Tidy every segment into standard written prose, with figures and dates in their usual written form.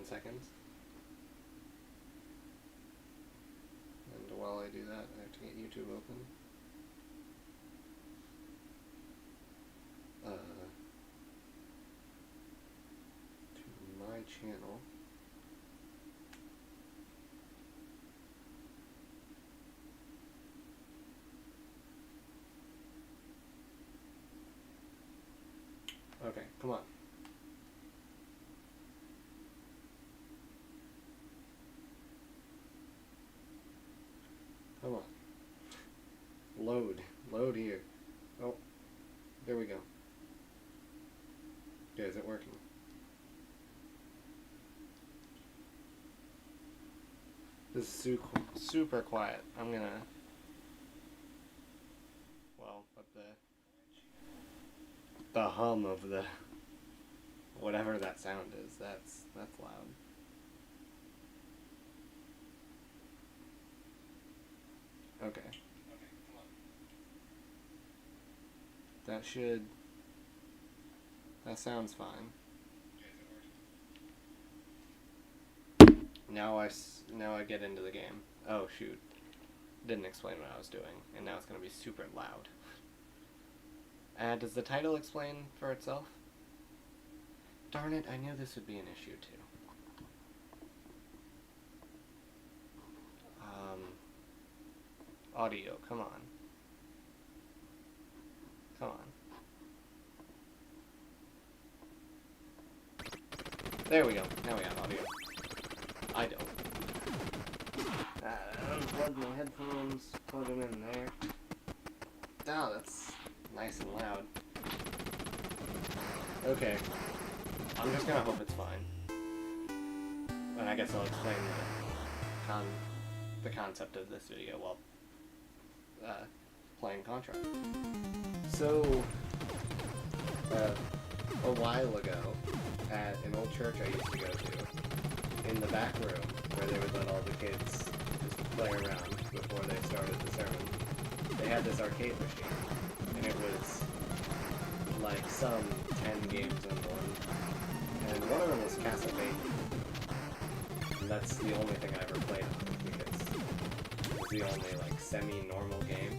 seconds. And while I do that, I have to get YouTube open. To my channel. Okay, come on. Come on. Load here. Oh, there we go. Yeah, is it working? This is super quiet. I'm gonna, well, but the hum of the, whatever that sound is, that's loud. Okay. That sounds fine. Now I get into the game. Oh shoot. Didn't explain what I was doing, and now it's gonna be super loud. Does the title explain for itself? Darn it, I knew this would be an issue too. Audio, come on. Come on. There we go. Now we have audio. I don't. Unplug my headphones, plug them in there. Oh, that's nice and loud. Okay. I'm just gonna hope it's fine. And I guess I'll explain the concept of this video while playing Contra. So, a while ago, at an old church I used to go to, in the back room, where they would let all the kids just play around before they started the sermon, they had this arcade machine, and it was like some 10 games in one, and one of them was Castlevania, and that's the only thing I ever played on it, because it was the only like semi-normal game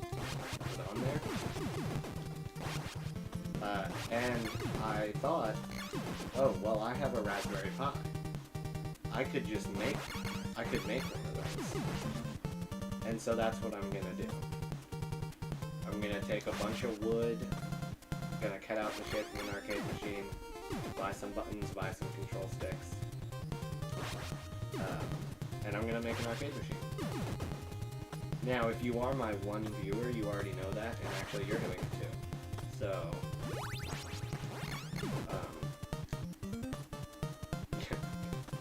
that was on there. And I thought, oh, well, I have a Raspberry Pi. I could make one of those. And so that's what I'm gonna do. I'm gonna take a bunch of wood, gonna cut out the shit from an arcade machine, buy some buttons, buy some control sticks, and I'm gonna make an arcade machine. Now, if you are my one viewer, you already know that, and actually you're doing it too. So,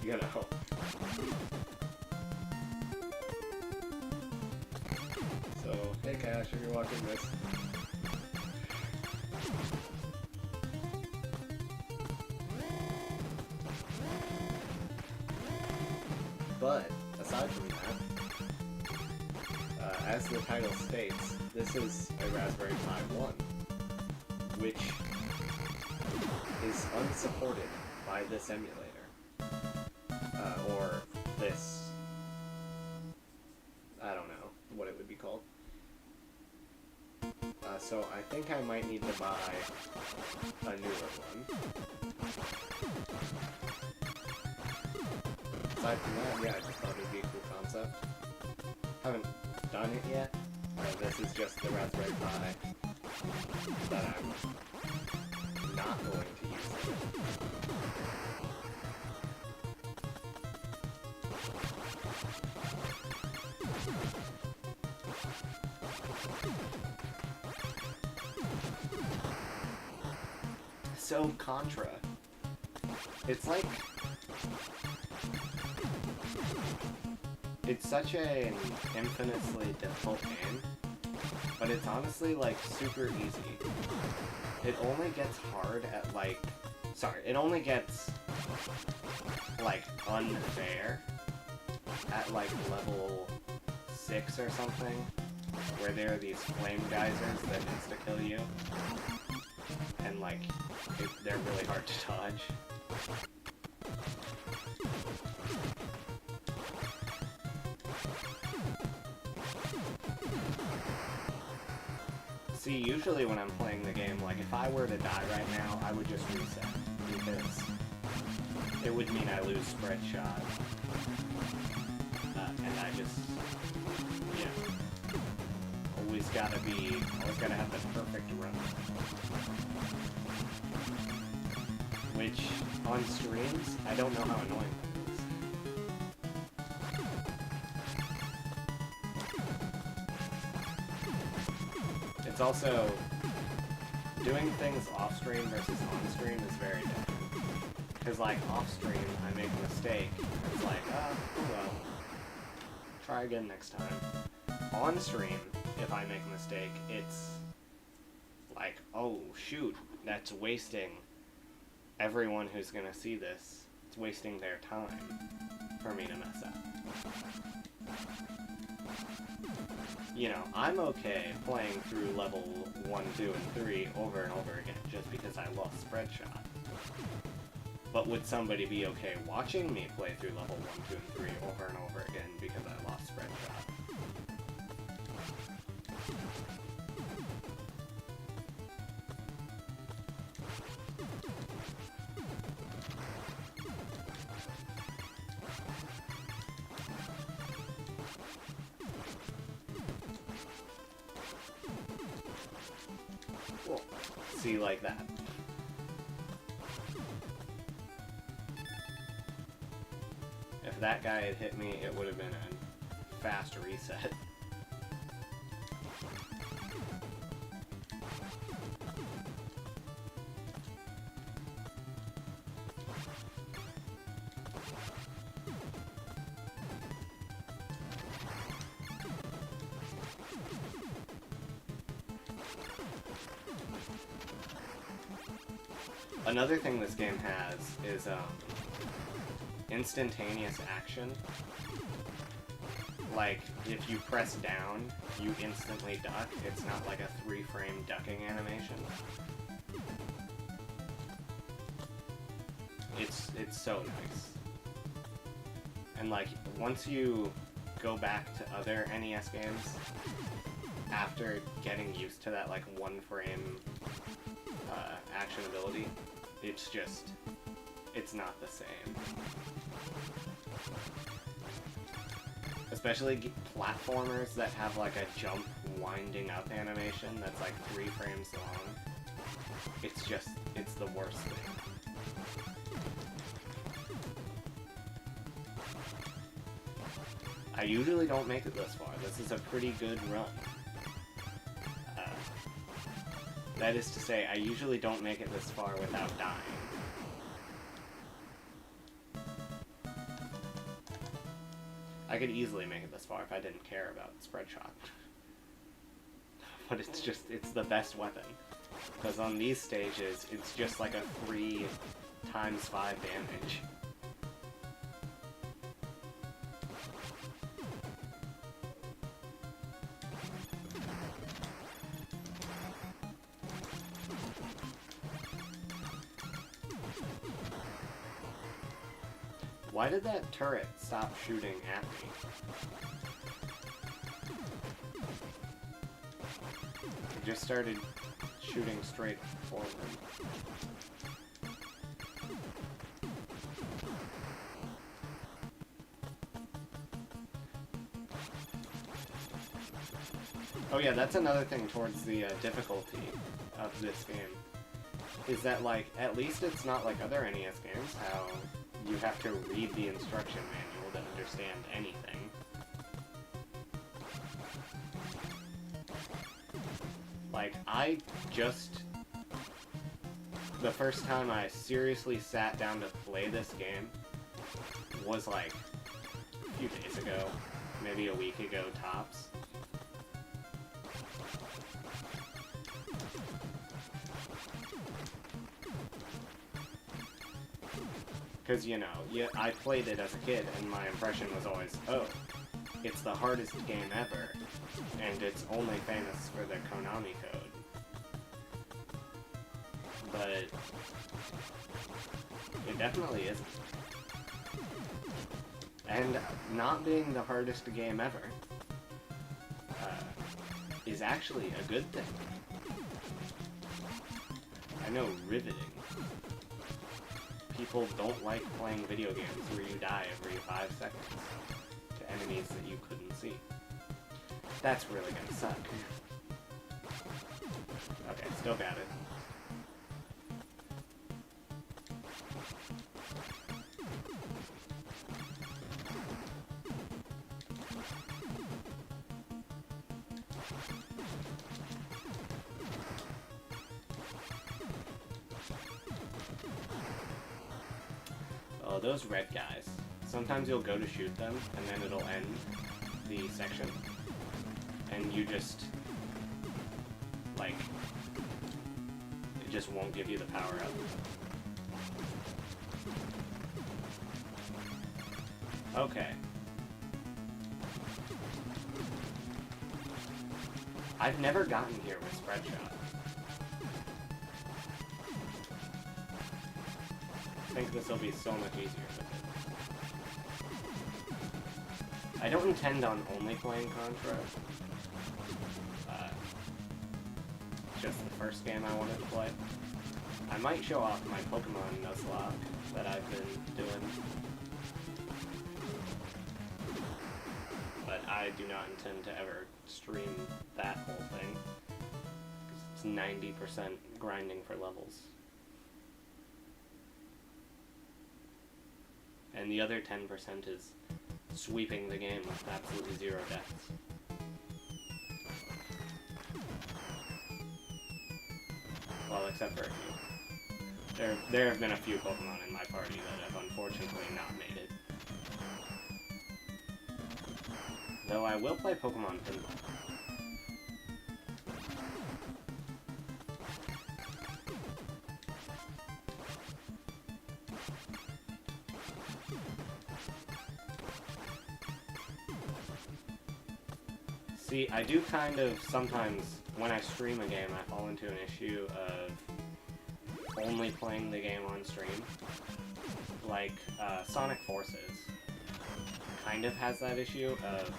you know. So, hey Cash, if you're watching this. But, aside from that, as the title states, this is a Raspberry Pi 1, which is unsupported by this emulator. Or this, I don't know what it would be called. So I think I might need to buy a newer one. Aside from that, yeah, I just thought it would be a cool concept. Haven't done it yet. This is just the Raspberry Pi that I'm not going to use. So, Contra. It's like... It's such an infinitely difficult game, but it's honestly, like, super easy. It only gets hard at, like... Sorry, it only gets, like, unfair at, like, level 6 or something, where there are these flame geysers that insta-kill you. And, like, they're really hard to dodge. See, usually when I'm playing the game, like, if I were to die right now, I would just reset, because it would mean I lose spread shot. And I just, you know, always gotta have the perfect run. Which, on streams, I don't know how annoying that is. It's also, doing things off-stream versus on-stream is very different. Because, like, off-stream, I make a mistake, it's like, oh well, try again next time. On-stream, if I make a mistake, it's like, oh shoot, that's wasting everyone who's gonna see this. It's wasting their time for me to mess up. You know, I'm okay playing through level 1, 2, and 3 over and over again just because I lost spread shot. But would somebody be okay watching me play through level 1, 2, and 3 over and over again because I lost spread shot? Cool. See, like that. If that guy had hit me, it would have been a fast reset. Another thing this game has is instantaneous action. Like, if you press down, you instantly duck. It's not like a 3-frame ducking animation. It's so nice. And like, once you go back to other NES games, after getting used to that like 1-frame actionability, it's just, it's not the same. Especially platformers that have like a jump winding up animation that's like 3 frames long. It's just, it's the worst thing. I usually don't make it this far. This is a pretty good run. That is to say, I usually don't make it this far without dying. I could easily make it this far if I didn't care about spread shot. But it's just, it's the best weapon. Because on these stages, it's just like a 3 times 5 damage. Why did that turret stop shooting at me? It just started shooting straight forward. Oh yeah, that's another thing towards the difficulty of this game. Is that, like, at least it's not like other NES games, how you have to read the instruction manual to understand anything. Like, the first time I seriously sat down to play this game was like a few days ago, maybe a week ago tops. Because, you know, I played it as a kid, and my impression was always, oh, it's the hardest game ever, and it's only famous for the Konami code. But it definitely isn't. And not being the hardest game ever is actually a good thing. I know riveting. People don't like playing video games where you die every 5 seconds to enemies that you couldn't see. That's really gonna suck. Okay, still got it. Oh, those red guys. Sometimes you'll go to shoot them, and then it'll end the section. And you just, like, it just won't give you the power up. Okay. I've never gotten here with spread shot. I think this will be so much easier with it. I don't intend on only playing Contra. Just the first game I wanted to play. I might show off my Pokemon Nuzlocke that I've been doing. But I do not intend to ever stream that whole thing. It's 90% grinding for levels. And the other 10% is sweeping the game with absolutely 0 deaths. Well, except for a few. There have been a few Pokemon in my party that have unfortunately not made it. Though I will play Pokemon Pinball. See, I do kind of, sometimes, when I stream a game, I fall into an issue of only playing the game on stream. Like, Sonic Forces kind of has that issue of,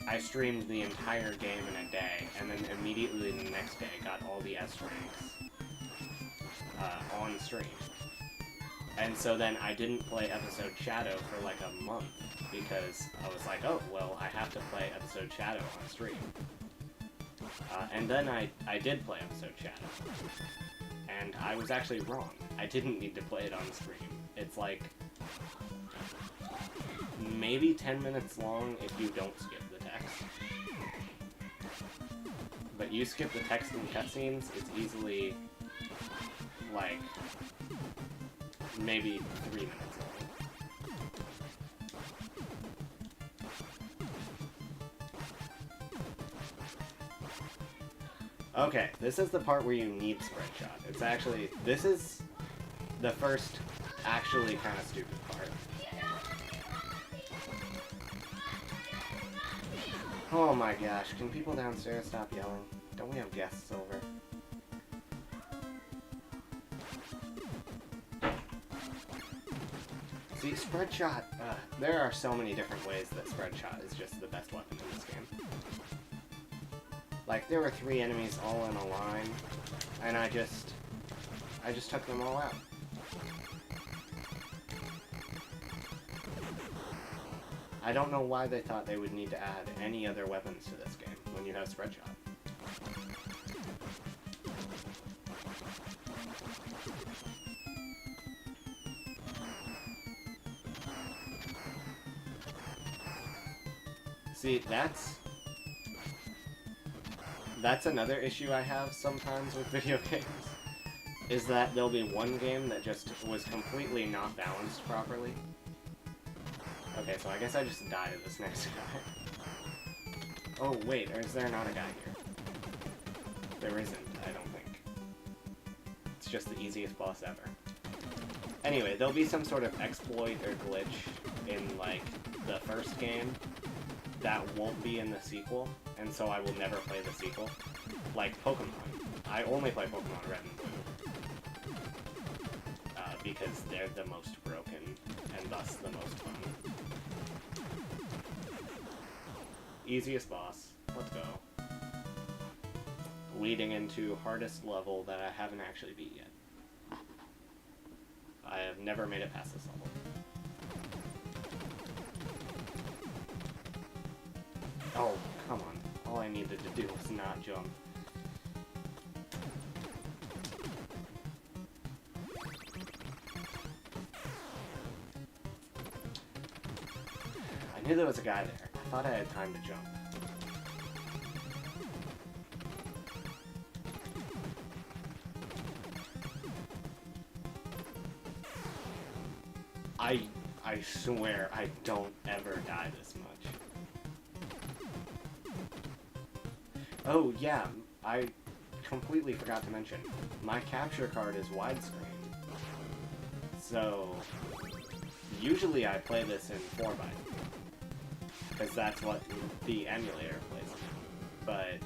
I streamed the entire game in a day, and then immediately the next day got all the S ranks on stream. And so then I didn't play Episode Shadow for like a month, because I was like, oh, well, I have to play Episode Shadow on stream. And then I did play Episode Shadow. And I was actually wrong. I didn't need to play it on stream. It's like maybe 10 minutes long if you don't skip the text. But you skip the text and cutscenes, it's easily like maybe 3 minutes long. Okay, this is the part where you need spread shot. It's actually, this is the first actually kind of stupid part. Oh my gosh, can people downstairs stop yelling? Don't we have guests over? See, spread shot, there are so many different ways that spread shot is just the best weapon in this game. Like, there were 3 enemies all in a line, and I just took them all out. I don't know why they thought they would need to add any other weapons to this game when you have spread shot. See, that's another issue I have sometimes with video games, is that there'll be one game that just was completely not balanced properly. Okay, so I guess I just die to this next guy. Oh wait, or is there not a guy here? There isn't, I don't think. It's just the easiest boss ever. Anyway, there'll be some sort of exploit or glitch in, like, the first game that won't be in the sequel, and so I will never play the sequel. Like Pokemon. I only play Pokemon Red and Blue. Because they're the most broken, and thus the most fun. Easiest boss. Let's go. leading into hardest level that I haven't actually beat yet. I have never made it past this level. Oh, come on. All I needed to do was not jump. I knew there was a guy there. I thought I had time to jump. I swear I don't ever die this much. Oh yeah, I completely forgot to mention, my capture card is widescreen. So, usually I play this in 4x, because that's what the emulator plays in. But,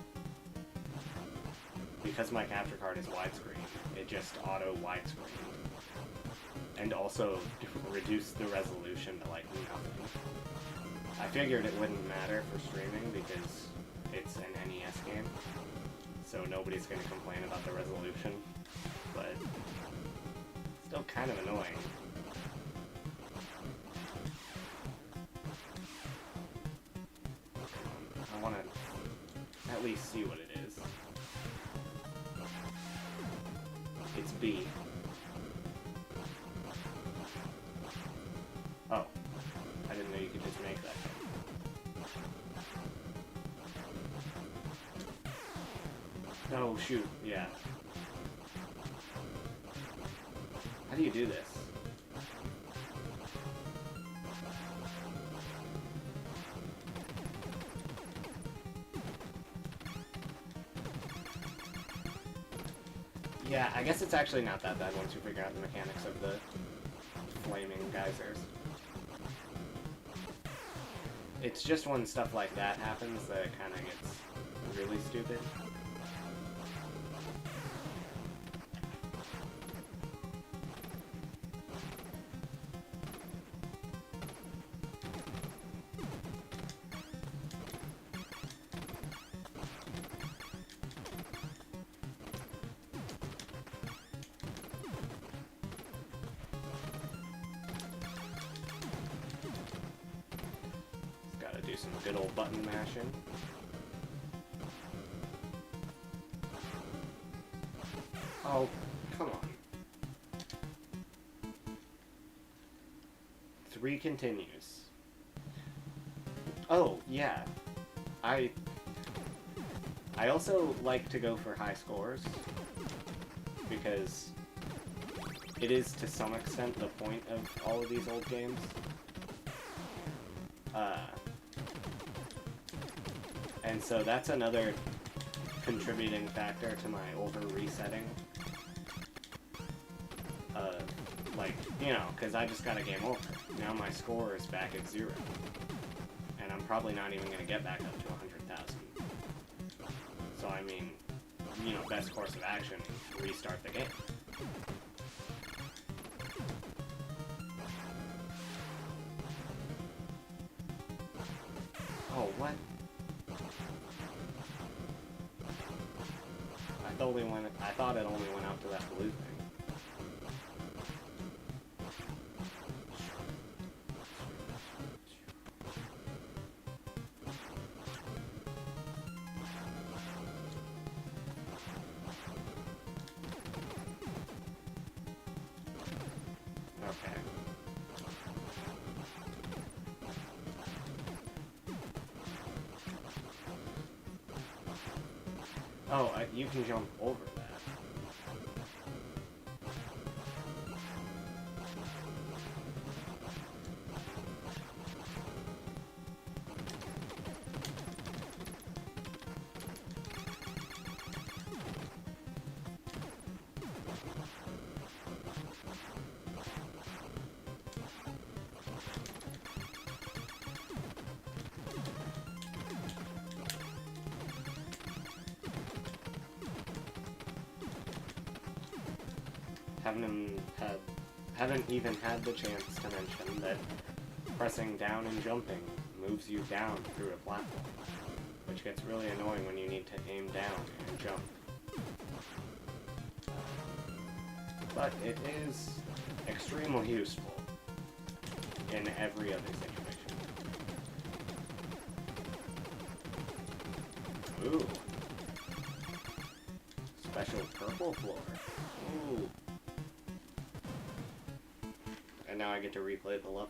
because my capture card is widescreen, it just auto widescreen. And also reduce the resolution to like nothing. I figured it wouldn't matter for streaming because it's an NES game, so nobody's going to complain about the resolution, but still kind of annoying. I want to at least see what it is. It's B. Oh, I didn't know you could just make that. Oh shoot, yeah. How do you do this? Yeah, I guess it's actually not that bad once you figure out the mechanics of the flaming geysers. It's just when stuff like that happens that it kind of gets really stupid. Do some good old button mashing. Oh, come on. 3 continues. Oh, yeah. I also like to go for high scores because it is to some extent the point of all of these old games. And so that's another contributing factor to my over-resetting. Like, you know, because I just got a game over. Now my score is back at 0. And I'm probably not even going to get back up to 100,000. So, I mean, you know, best course of action, restart the game. Oh, what? I thought it only went out to that blue thing. Okay. Oh, you can jump over that. Haven't even had the chance to mention that pressing down and jumping moves you down through a platform, which gets really annoying when you need to aim down and jump. but it is extremely useful in every other situation. Ooh. Special purple floor. Ooh. And now I get to replay the level.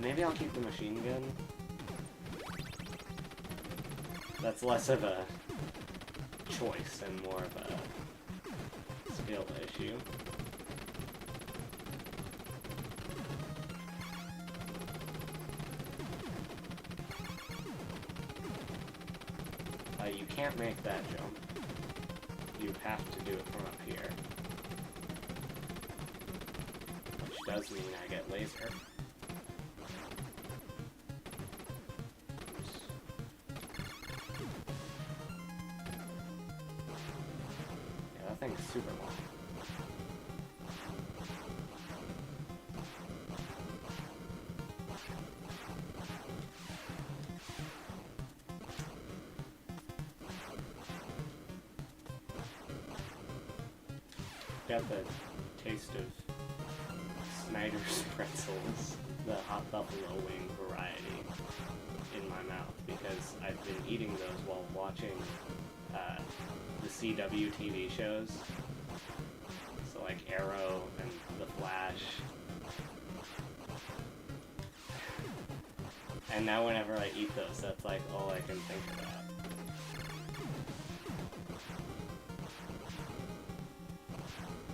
Maybe I'll keep the machine gun. That's less of a choice and more of a skill issue. You can't make that jump. You have to do it from up here. Which does mean I get laser. Yeah, that thing's super long. Got the taste of Snyder's pretzels, the hot buffalo wing variety, in my mouth because I've been eating those while watching the CW TV shows. So like Arrow and The Flash. And now whenever I eat those, that's like all I can think about.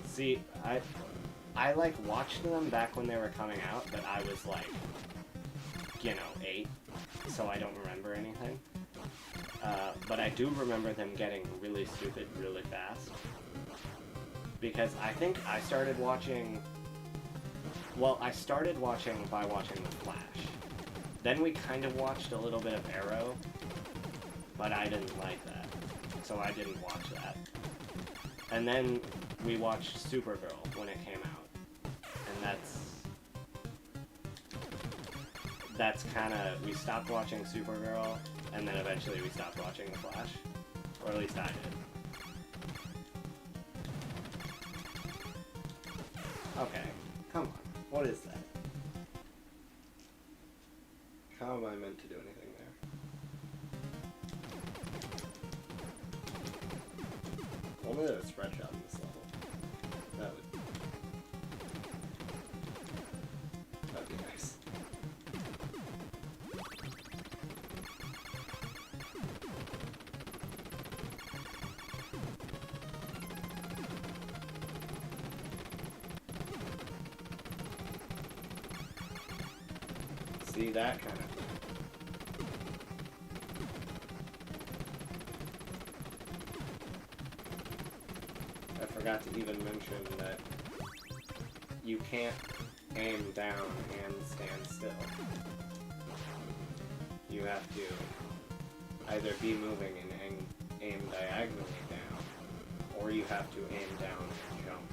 See, I like watched them back when they were coming out, but I was like, 8, so I don't remember anything. But I do remember them getting really stupid really fast. Because I think I started watching... Well, I started watching by watching The Flash. Then we kind of watched a little bit of Arrow, but I didn't like that, so I didn't watch that. And then we watched Supergirl when it came out, and that's kind of, we stopped watching Supergirl, and then eventually we stopped watching The Flash, or at least I did. Okay, come on, what is that? How am I meant to do anything there? Only there's a spread shot in this level. That'd be nice. See, that kind of thing. I forgot to even mention that you can't aim down and stand still. You have to either be moving and aim diagonally down, or you have to aim down and jump,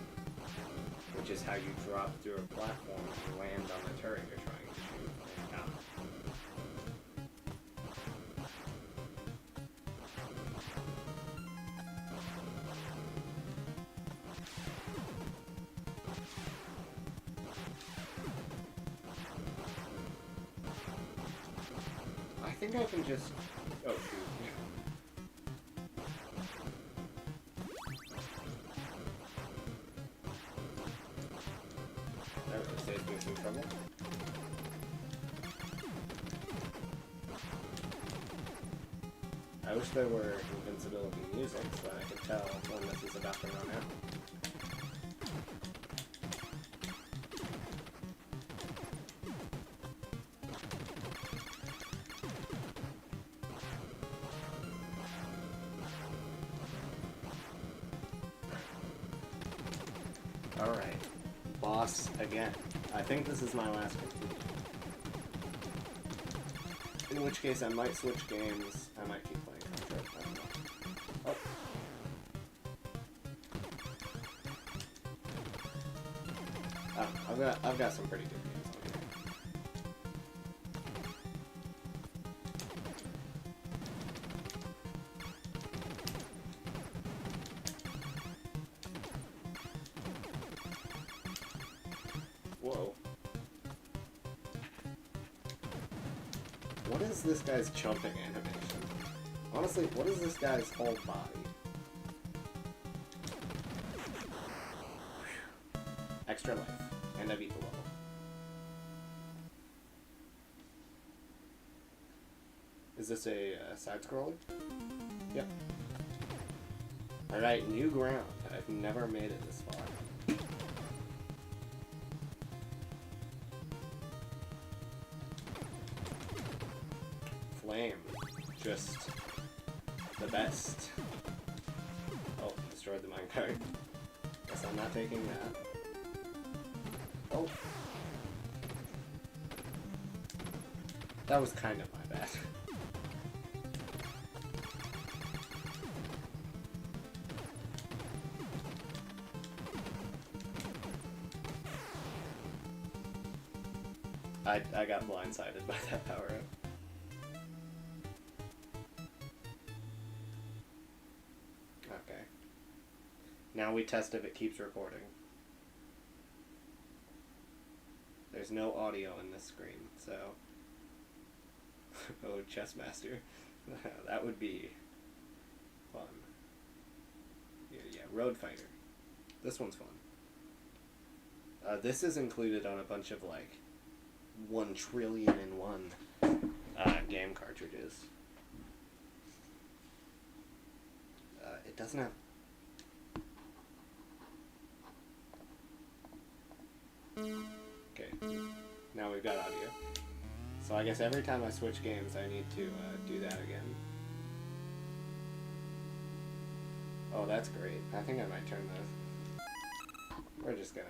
which is how you drop through a platform and land on the turret you're trying to shoot down. I think I can just... Oh, shoot. That really saves me some trouble. I wish there were invincibility music so that I could tell when this is about to run out. Alright, boss again. I think this is my last complete. In which case I might switch games. I might keep playing Contra. I don't know. Oh. I've got some pretty good games on here. is this guy's jumping animation? Honestly, what is this guy's whole body? Extra life, and I beat the level. Is this a side-scroller? Yep. Alright, new ground. I've never made it this far. Flame. Just the best. Oh, destroyed the minecart. Guess I'm not taking that. Oh. That was kind of my bad. I got blindsided by that power up. Okay. Now we test if it keeps recording. There's no audio in this screen, so... Oh, Chess Master. That would be fun. Yeah, Road Fighter. This one's fun. This is included on a bunch of, like, 1,000,000,001 game cartridges. It doesn't have... Okay, now we've got audio. So I guess every time I switch games, I need to do that again. Oh, that's great. I think I might turn the... We're just gonna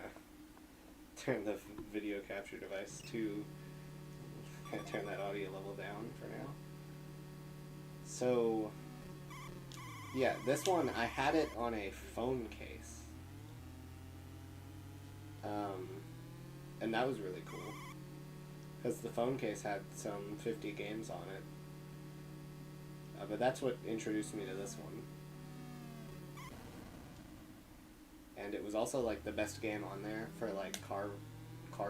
turn the video capture device to... turn that audio level down for now. So... yeah, this one, I had it on a phone case. And that was really cool. Because the phone case had some 50 games on it. But that's what introduced me to this one. And it was also like the best game on there for like car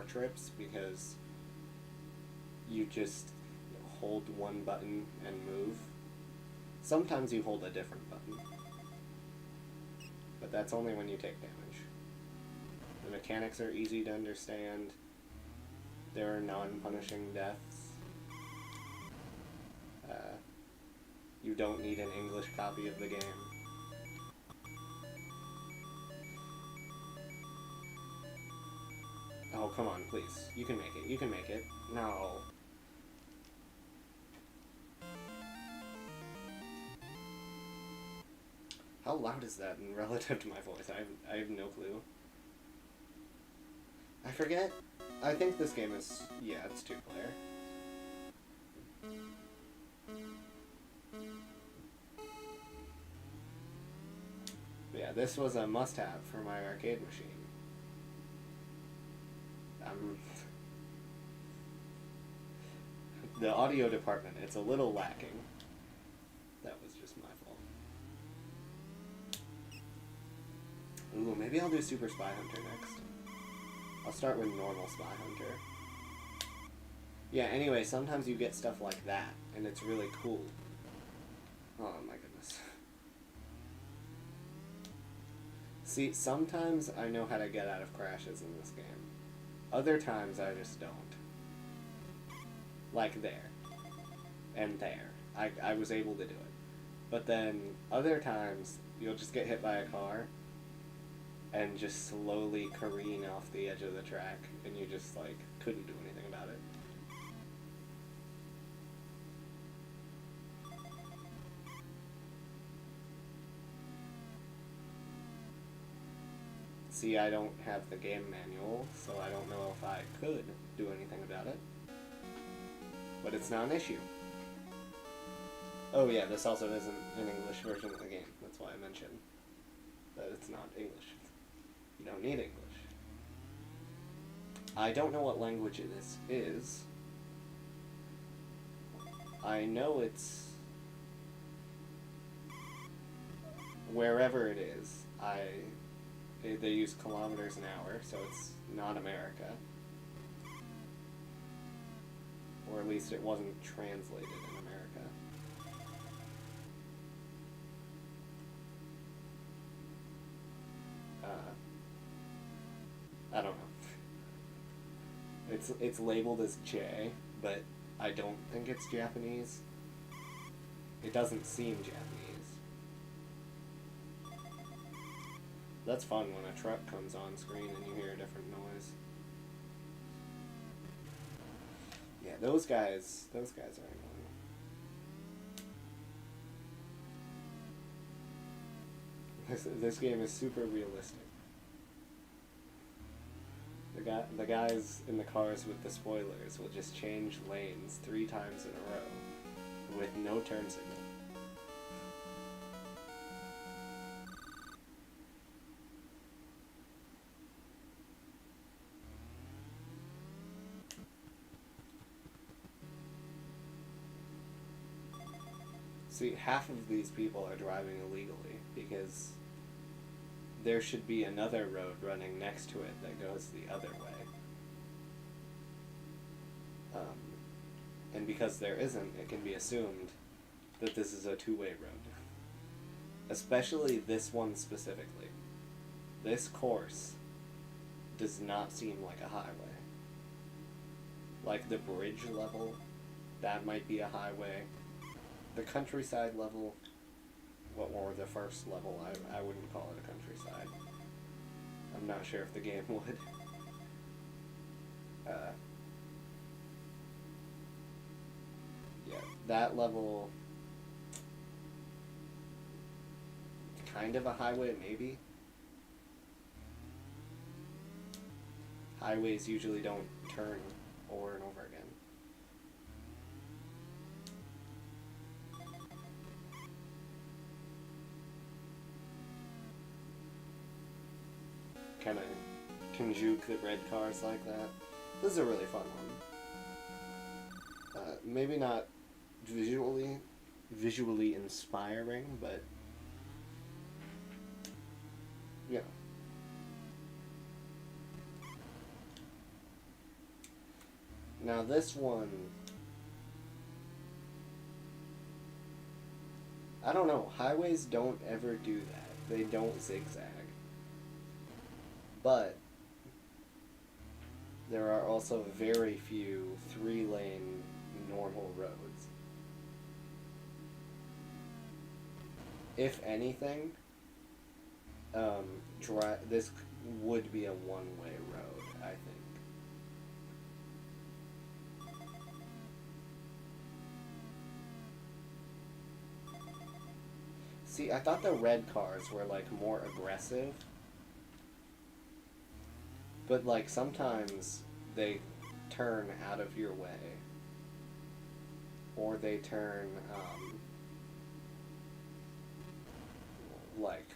trips, because you just hold one button and move. Sometimes you hold a different button. But that's only when you take damage. The mechanics are easy to understand. There are non-punishing deaths. You don't need an English copy of the game. Oh, come on, please. You can make it. You can make it. No. How loud is that in relative to my voice? I have no clue. I forget. I think this game is... yeah, it's 2-player. Yeah, this was a must-have for my arcade machine. The audio department, it's a little lacking. That was just my fault. Ooh, maybe I'll do Super Spy Hunter next. I'll start with normal Spy Hunter. Yeah, anyway, sometimes you get stuff like that, and it's really cool. Oh my goodness. See, sometimes I know how to get out of crashes in this game. Other times I just don't. Like there. And there. I was able to do it. But then, other times, you'll just get hit by a car, and just slowly careen off the edge of the track, and you just, like, couldn't do anything about it. See, I don't have the game manual, so I don't know if I could do anything about it. But it's not an issue. Oh yeah, this also isn't an English version of the game. That's why I mentioned that it's not English. You don't need English. I don't know what language this is. I know it's... wherever it is. They use kilometers an hour, so it's not America. Or at least it wasn't translated in America. I don't know. It's labeled as J, but I don't think it's Japanese. It doesn't seem Japanese. That's fun when a truck comes on screen and you hear a different noise. Yeah, those guys are annoying. This game is super realistic. The guys in the cars with the spoilers will just change lanes 3 times in a row with no turn signal. See, half of these people are driving illegally because there should be another road running next to it that goes the other way. And because there isn't, it can be assumed that this is a two-way road. Especially this one specifically. This course does not seem like a highway. Like the bridge level, that might be a highway. The countryside level, or the first level, I wouldn't call it a countryside. I'm not sure if the game would. Yeah, that level, kind of a highway, maybe. Highways usually don't turn over and over again. Kind of conjuke the red cars like that. This is a really fun one. Maybe not visually inspiring, but yeah. Now this one, I don't know, highways don't ever do that. They don't zigzag. But there are also very few 3-lane normal roads. If anything, this would be a one-way road, I think. See, I thought the red cars were, like, more aggressive. But, like, sometimes they turn out of your way. Or they turn, like,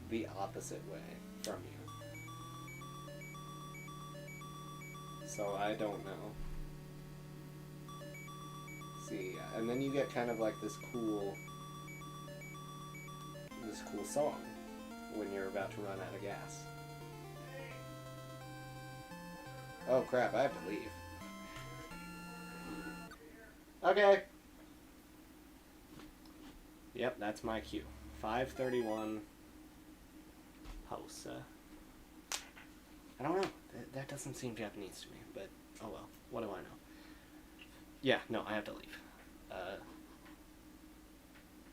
the opposite way from you. So I don't know. See, and then you get kind of like this cool song when you're about to run out of gas. Oh crap, I have to leave. Okay. Yep, that's my cue. 5:31 house. I don't know. That doesn't seem Japanese to me, but oh well. What do I know? Yeah, no, I have to leave.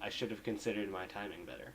I should have considered my timing better.